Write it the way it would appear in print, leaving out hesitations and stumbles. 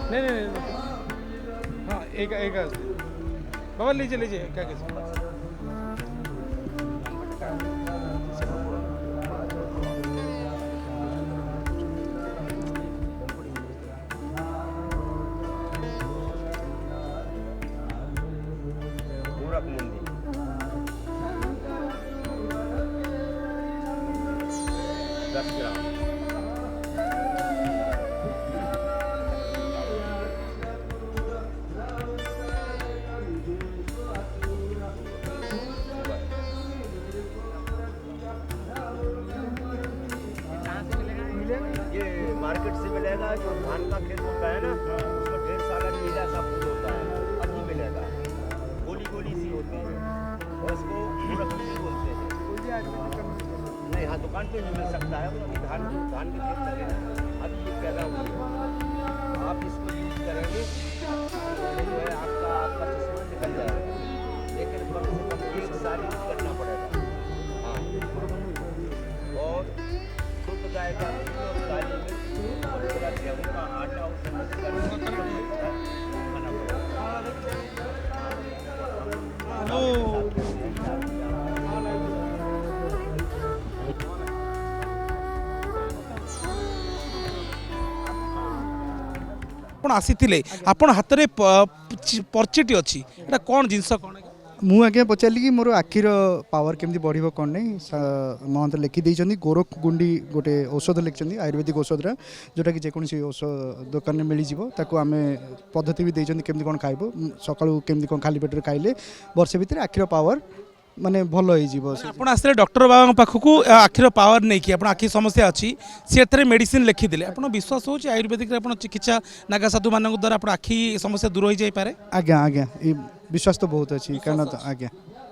नहीं नहीं नहीं हाँ एक एक बाबा लीजिए लीजिए क्या कैसे गोरख मंदिर 10 ग्राम। ये मार्केट से मिलेगा, जो धान का खेत होता है ना उसमें ढेर सारा नीला सा फूल होता है, अभी मिलेगा। गोली गोली सी होती है और इसको गोरखपुरी बोलते हैं। नहीं हाँ, दुकान पे भी मिल सकता है। वो अभी धान धान के खेत लगे हैं, अभी ये पैदा हुई है। आप इसको यूज करेंगे तो जो है आपका आपका चश्मा निकल जाएगा, लेकिन कम से कम 1 साल यूज करना पड़ेगा। हाँ, और शुद्ध गाय का घी और काली मिर्च और थोड़ा गेहूँ का आटा उसमें मिक्स करके खाना ଆପଣ ଆସିଥିଲେ ଆପଣ ହାତରେ पर्चिटी अच्छी एटा कौन जिनस कौन ମୁଁ ଆଜ୍ଞା ପଚାରିଲି କି ମୋର ଆଖିର ପାୱାର କେମିତି ବଢ଼ିବ କ'ଣ ନାହିଁ ମହନ୍ତ ଲେଖିଦେଇଛନ୍ତି ଗୋରଖ ଗୁଣ୍ଡି ଗୋଟେ ଔଷଧ ଲେଖିଛନ୍ତି ଆୟୁର୍ବେଦିକ ଔଷଧଟା ଯେଉଁଟାକି ଯେକୌଣସି ଔଷଧ ଦୋକାନରେ ମିଳିଯିବ ତାକୁ ଆମେ ପଦ୍ଧତି ବି ଦେଇଛନ୍ତି କେମିତି କ'ଣ ଖାଇବ ସକାଳୁ କେମିତି କ'ଣ ଖାଲି ପେଟରେ ଖାଇଲେ ବର୍ଷେ ଭିତରେ ଆଖିର ପାୱାର ମାନେ ଭଲ ହେଇଯିବ। ଆପଣ ଆସିଲେ ଡକ୍ଟର ବାବାଙ୍କ ପାଖକୁ ଆଖିର ପାୱାର ନେଇକି ଆପଣ ଆଖି ସମସ୍ୟା ଅଛି ସେ ଏଥିରେ ମେଡିସିନ ଲେଖିଦେଲେ ଆପଣ ବିଶ୍ୱାସ ହେଉଛି ଆୟୁର୍ବେଦିକରେ ଆପଣ ଚିକିତ୍ସା ନାଗା ସାଧୁମାନଙ୍କ ଦ୍ୱାରା ଆପଣ ଆଖି ସମସ୍ୟା ଦୂର ହୋଇଯାଇପାରେ? ଆଜ୍ଞା ଆଜ୍ଞା ଏ ବିଶ୍ୱାସ ତ ବହୁତ ଅଛି କାରଣ ଆଜ୍ଞା